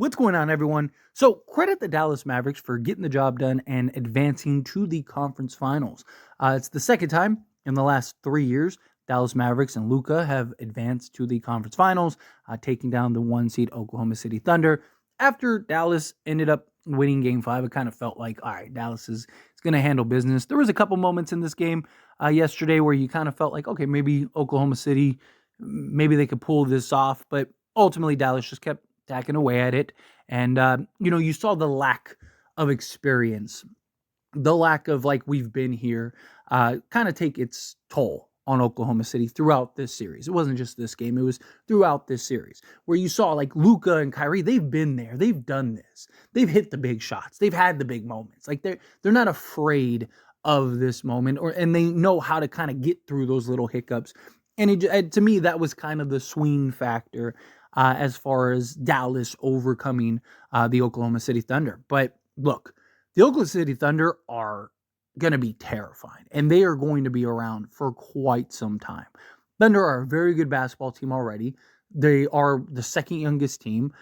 What's going on, everyone? So, credit the Dallas Mavericks for getting the job done and advancing to the conference finals. It's the second time in the last 3 years Dallas Mavericks and Luka have advanced to the conference finals, taking down the one seed Oklahoma City Thunder. After Dallas ended up winning Game 5, it kind of felt like, all right, Dallas is going to handle business. There was a couple moments in this game yesterday where you kind of felt like, okay, maybe Oklahoma City, maybe they could pull this off, but ultimately Dallas just kept tacking away at it. And, you saw the lack of experience, the lack of like we've been here, kind of take its toll on Oklahoma City throughout this series. It wasn't just this game, it was throughout this series where you saw like Luka and Kyrie, they've been there, they've done this, they've hit the big shots, they've had the big moments. Like they're not afraid of this moment, and they know how to kind of get through those little hiccups. And to me, that was kind of the swing factor as far as Dallas overcoming the Oklahoma City Thunder. But look, the Oklahoma City Thunder are going to be terrifying, and they are going to be around for quite some time. Thunder are a very good basketball team already. They are the second youngest team.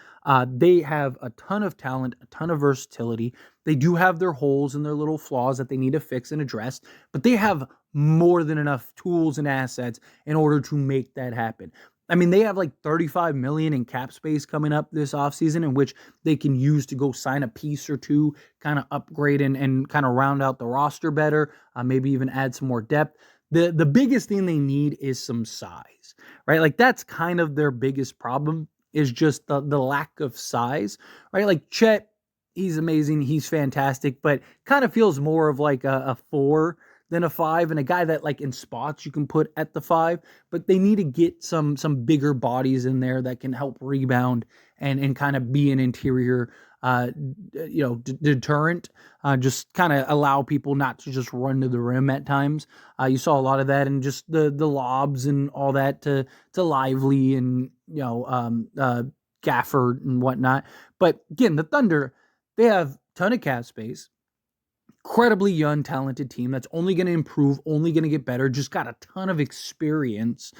They have a ton of talent, a ton of versatility. They do have their holes and their little flaws that they need to fix and address, but they have more than enough tools and assets in order to make that happen. I mean, they have like $35 million in cap space coming up this offseason in which they can use to go sign a piece or two, kind of upgrade and kind of round out the roster better, maybe even add some more depth. The biggest thing they need is some size, right? Like that's kind of their biggest problem is just the lack of size, right? Like Chet, he's amazing, he's fantastic, but kind of feels more of like a 4 than a 5, and a guy that like in spots you can put at the 5, but they need to get some bigger bodies in there that can help rebound and kind of be an interior deterrent, just kind of allow people not to just run to the rim at times. You saw a lot of that in just the lobs and all that to Lively and Gafford and whatnot. But again, the Thunder, they have a ton of cap space, incredibly young, talented team that's only going to improve, only going to get better, just got a ton of experience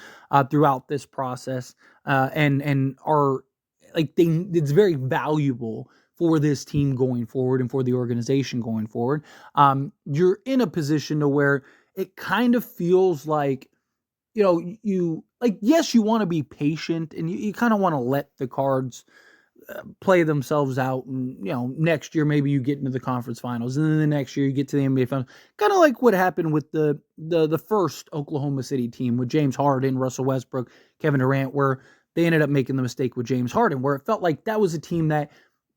throughout this process, and are like it's very valuable for this team going forward and for the organization going forward. You're in a position to where it kind of feels like, you like, yes, you want to be patient and you kind of want to let the cards play themselves out, and next year maybe you get into the conference finals, and then the next year you get to the NBA finals, kind of like what happened with the first Oklahoma City team with James Harden, Russell Westbrook, Kevin Durant, where they ended up making the mistake with James Harden, where it felt like that was a team that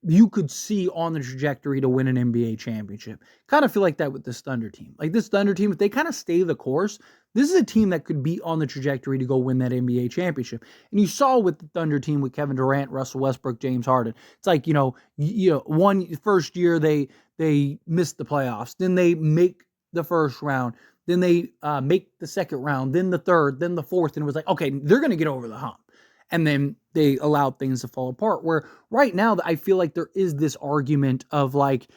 you could see on the trajectory to win an NBA championship. Kind of feel like that with this Thunder team. Like this Thunder team, if they kind of stay the course, this is a team that could be on the trajectory to go win that NBA championship. And you saw with the Thunder team with Kevin Durant, Russell Westbrook, James Harden. It's like, one first year they missed the playoffs, then they make the first round, then they make the second round, then the third, then the fourth, and it was like, okay, they're going to get over the hump. And then they allowed things to fall apart, where right now I feel like there is this argument of like,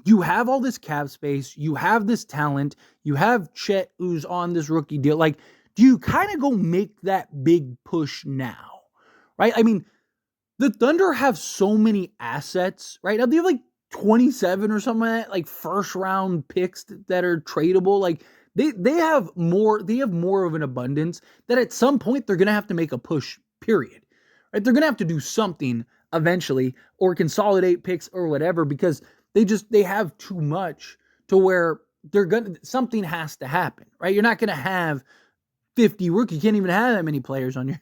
you have all this cap space, you have this talent, you have Chet who's on this rookie deal. Like, do you kind of go make that big push now? Right? I mean, the Thunder have so many assets, right? Now they have like 27 or something like that, like first round picks that are tradable. Like they have more of an abundance that at some point they're gonna have to make a push, period. Right? They're gonna have to do something eventually or consolidate picks or whatever, because they have too much to where something has to happen, right? You're not gonna have 50 rookie. You can't even have that many players on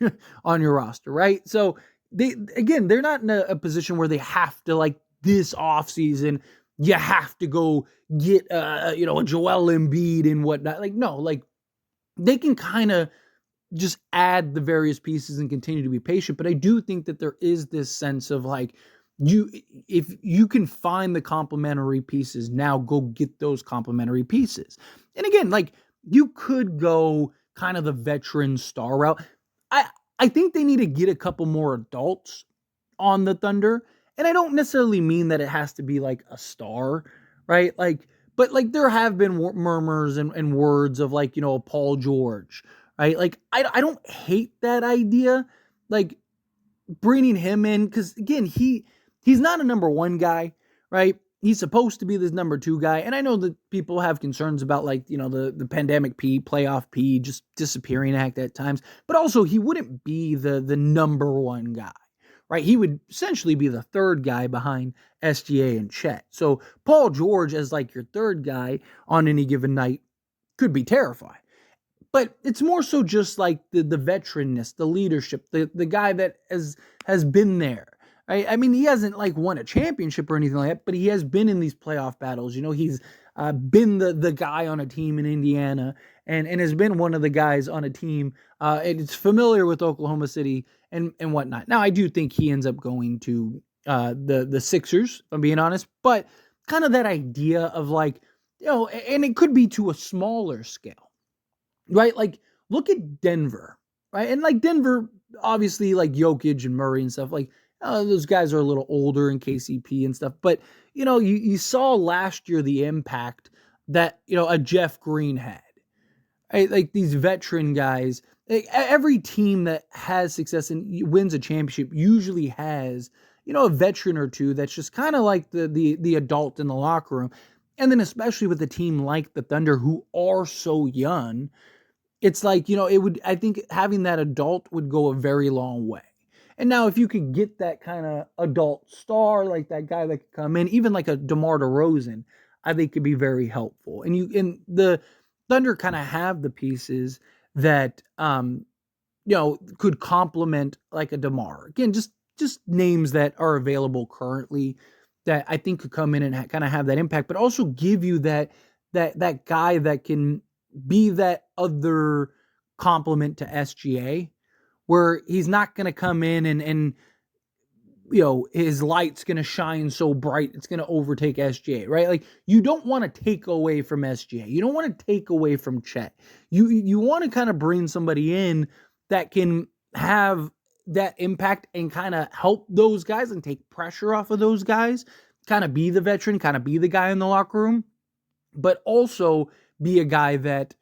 your roster, right? So they're not in a position where they have to, like, this offseason, you have to go get a Joel Embiid and whatnot. Like, no, like they can kind of just add the various pieces and continue to be patient. But I do think that there is this sense of like, if you can find the complementary pieces now, go get those complementary pieces. And again, like you could go kind of the veteran star route. I think they need to get a couple more adults on the Thunder. And I don't necessarily mean that it has to be like a star, right? Like, but like there have been murmurs and words of like, Paul George, right? Like, I don't hate that idea. Like bringing him in, because again, he he's not a number one guy, right? He's supposed to be this number two guy. And I know that people have concerns about the pandemic P, playoff P, just disappearing act at times. But also he wouldn't be the number one guy, right? He would essentially be the third guy behind SGA and Chet. So Paul George as like your third guy on any given night could be terrifying. But it's more so just like the veteranness, the leadership, the guy that has been there. Right? I mean, he hasn't like won a championship or anything like that, but he has been in these playoff battles. He's been the guy on a team in Indiana and has been one of the guys on a team. And it's familiar with Oklahoma City and whatnot. Now, I do think he ends up going to the Sixers, if I'm being honest, but kind of that idea of like, and it could be to a smaller scale, right? Like, look at Denver, right? And like Denver, obviously, like Jokic and Murray and stuff, like those guys are a little older in KCP and stuff. But, you saw last year the impact that, a Jeff Green had, right? Like these veteran guys, like, every team that has success and wins a championship usually has, a veteran or two that's just kind of like the adult in the locker room. And then especially with a team like the Thunder who are so young, it's like, I think having that adult would go a very long way. And now if you could get that kind of adult star, like that guy that could come in, even like a DeMar DeRozan, I think could be very helpful. And the Thunder kind of have the pieces that, could complement like a DeMar. Again, just names that are available currently that I think could come in and kind of have that impact, but also give you that guy that can be that other complement to SGA, where he's not going to come in and his light's going to shine so bright it's going to overtake SGA, right? Like, you don't want to take away from SGA. You don't want to take away from Chet. You want to kind of bring somebody in that can have that impact and kind of help those guys and take pressure off of those guys, kind of be the veteran, kind of be the guy in the locker room, but also be a guy that,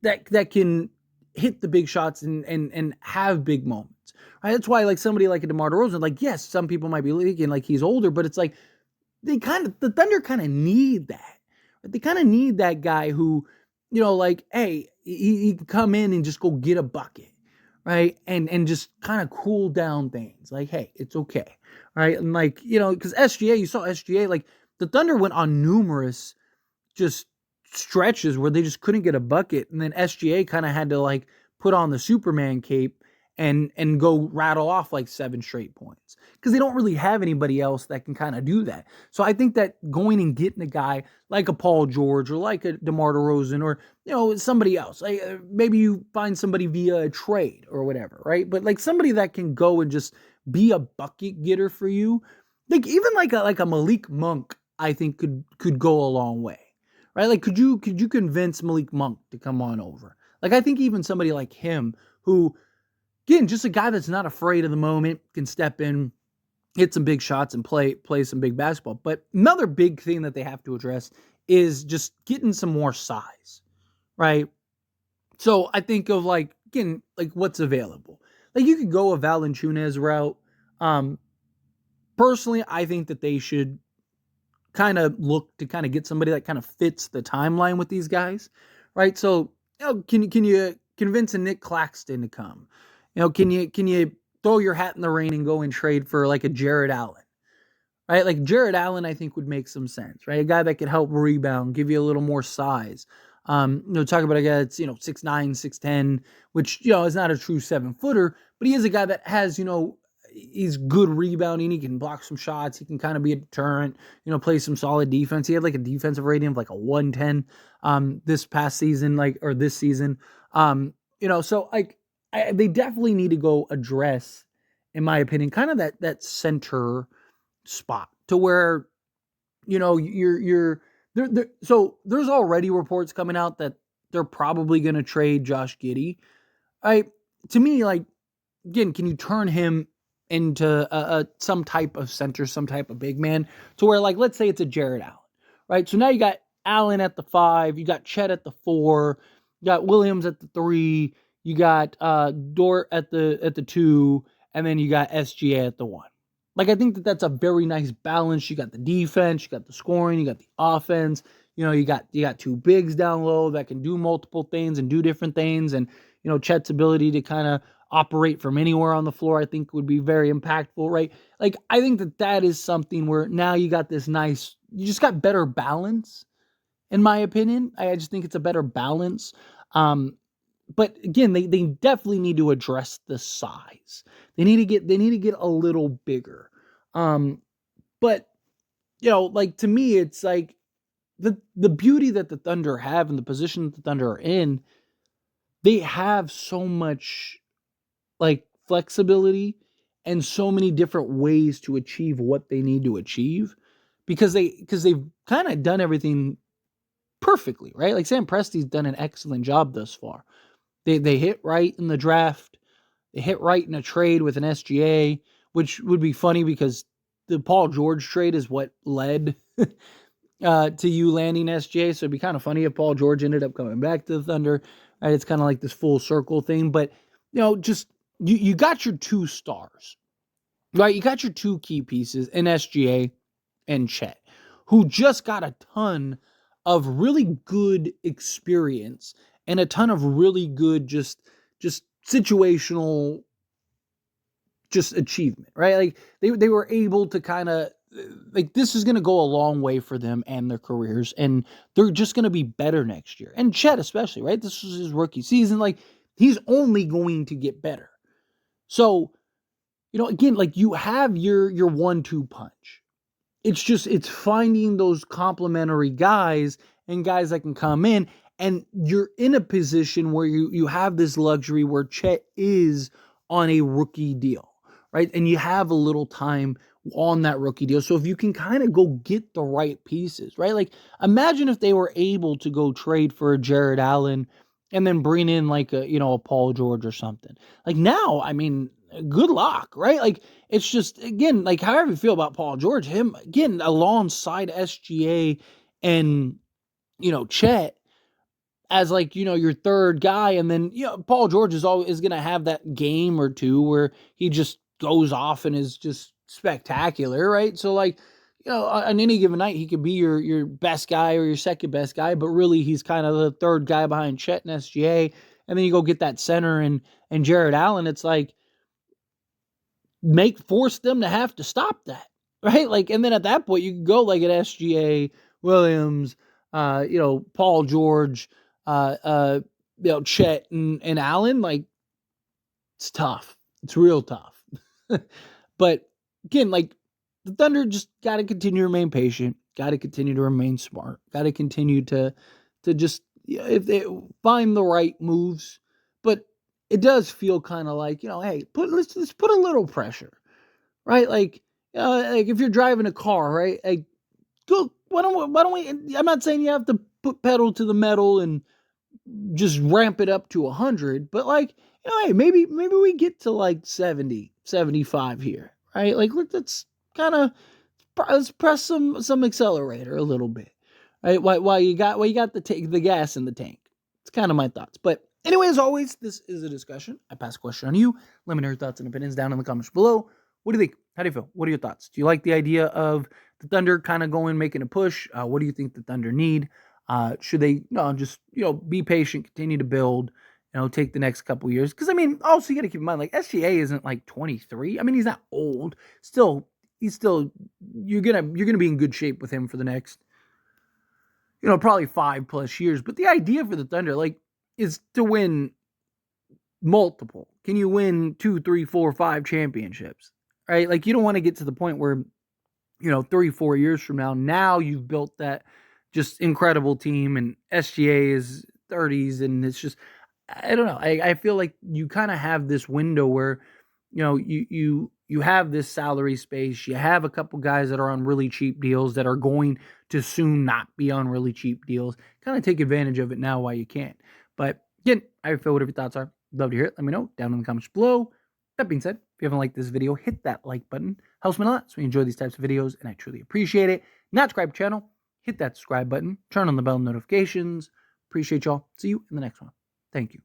that can hit the big shots and have big moments, right? That's why like somebody like a DeMar DeRozan, like, yes, some people might be thinking like he's older, but it's like the Thunder kind of need that. They kind of need that guy who, like, hey, he can come in and just go get a bucket, right? And just kind of cool down things. Like, hey, it's okay, right? And like, because SGA, you saw SGA, like the Thunder went on numerous just stretches where they just couldn't get a bucket, and then SGA kind of had to like put on the Superman cape and go rattle off like 7 straight points because they don't really have anybody else that can kind of do that. So I think that going and getting a guy like a Paul George or like a DeMar DeRozan or somebody else, like maybe you find somebody via a trade or whatever, right? But like somebody that can go and just be a bucket getter for you, like even like a Malik Monk, I think could go a long way. Right? Like, could you convince Malik Monk to come on over? Like, I think even somebody like him, who, again, just a guy that's not afraid of the moment, can step in, hit some big shots, and play some big basketball. But another big thing that they have to address is just getting some more size, right? So I think of like, again, like what's available. Like you could go a Valanciunas route. Personally, I think that they should kind of look to kind of get somebody that kind of fits the timeline with these guys, right? So, can you convince a Nick Claxton to come? Can you throw your hat in the ring and go and trade for like a Jared Allen, right? Like Jared Allen, I think would make some sense, right? A guy that could help rebound, give you a little more size. Talk about a guy that's 6'9", 6'10", which is not a true 7-footer, but he is a guy that has he's good rebounding. He can block some shots. He can kind of be a deterrent, play some solid defense. He had like a defensive rating of like a 110 this past season, this season. So like they definitely need to go address, in my opinion, kind of that center spot to where, you're there. So there's already reports coming out that they're probably going to trade Josh Giddey. To me, like, again, can you turn him into some type of center, some type of big man to where, like, let's say it's a Jared Allen, right? So now you got Allen at the 5, you got Chet at the 4, you got Williams at the 3, you got Dort at the 2, and then you got SGA at the 1, Like, I think that that's a very nice balance. You got the defense, you got the scoring, you got the offense. You got two bigs down low that can do multiple things and do different things. And, Chet's ability to kind of operate from anywhere on the floor, I think would be very impactful, right? Like, I think that that is something where now you got this nice, you just got better balance, in my opinion. I just think it's a better balance. But again, they definitely need to address the size. They need to get a little bigger. But like, to me, it's like the beauty that the Thunder have and the position that the Thunder are in, they have so much like flexibility and so many different ways to achieve what they need to achieve because they've kind of done everything perfectly, right? Like, Sam Presti's done an excellent job thus far. They hit right in the draft. They hit right in a trade with an SGA, which would be funny because the Paul George trade is what led to you landing SGA. So it'd be kind of funny if Paul George ended up coming back to the Thunder. Right? It's kind of like this full circle thing. But, just you got your two stars, right? You got your two key pieces in SGA and Chet, who just got a ton of really good experience and a ton of really good just situational just achievement, right? Like, they were able to kind of, like, this is going to go a long way for them and their careers, and they're just going to be better next year. And Chet especially, right? This was his rookie season. Like, he's only going to get better. So, again, like, you have your 1-2 punch. It's finding those complementary guys and guys that can come in, and you're in a position where you have this luxury where Chet is on a rookie deal, right? And you have a little time on that rookie deal. So if you can kind of go get the right pieces, right? Like, imagine if they were able to go trade for a Jared Allen and then bring in like a Paul George or something. Like, now, I mean, good luck, right? Like, it's just, again, like, however you feel about Paul George, him, again, alongside SGA and, Chet as, like, your third guy. And then, Paul George is going to have that game or two where he just goes off and is just spectacular, right? So, like, on any given night, he could be your best guy or your second best guy, but really he's kind of the third guy behind Chet and SGA. And then you go get that center and Jared Allen. It's like, force them to have to stop that, right? Like, and then at that point, you can go like an SGA, Williams, Paul George, Chet and Allen. Like, it's tough. It's real tough. But again, like, the Thunder just got to continue to remain patient, got to continue to remain smart, got to continue to just, if they find the right moves. But it does feel kind of like, hey, let's put a little pressure, right? Like, like, if you're driving a car, right? Like, why don't we? I'm not saying you have to put pedal to the metal and just ramp it up to 100, but, like, hey, maybe we get to like 70, 75 here, right? Like, let's kind of let's press some accelerator a little bit, right? While you got the gas in the tank. It's kind of my thoughts. But anyway, as always, this is a discussion. I pass a question on you. Let me know your thoughts and opinions down in the comments below. What do you think? How do you feel? What are your thoughts? Do you like the idea of the Thunder kind of making a push? What do you think the Thunder need? Should they just be patient, continue to build, take the next couple years? Because, I mean, also you got to keep in mind, like, SGA isn't like 23. I mean, he's not old. He's still you're gonna be in good shape with him for the next probably 5+ years. But the idea for the Thunder, like, is to win multiple. Can you win 2, 3, 4, 5 championships? Right? Like, you don't want to get to the point where 3, 4 years from now you've built that just incredible team and SGA is 30s, and it's just, I don't know. I feel like you kind of have this window where you have this salary space. You have a couple guys that are on really cheap deals that are going to soon not be on really cheap deals. Kind of take advantage of it now while you can. But again, I feel whatever your thoughts are. Love to hear it. Let me know down in the comments below. That being said, if you haven't liked this video, hit that like button. Helps me a lot, so we enjoy these types of videos, and I truly appreciate it. Not subscribe to the channel, hit that subscribe button, turn on the bell notifications. Appreciate y'all. See you in the next one. Thank you.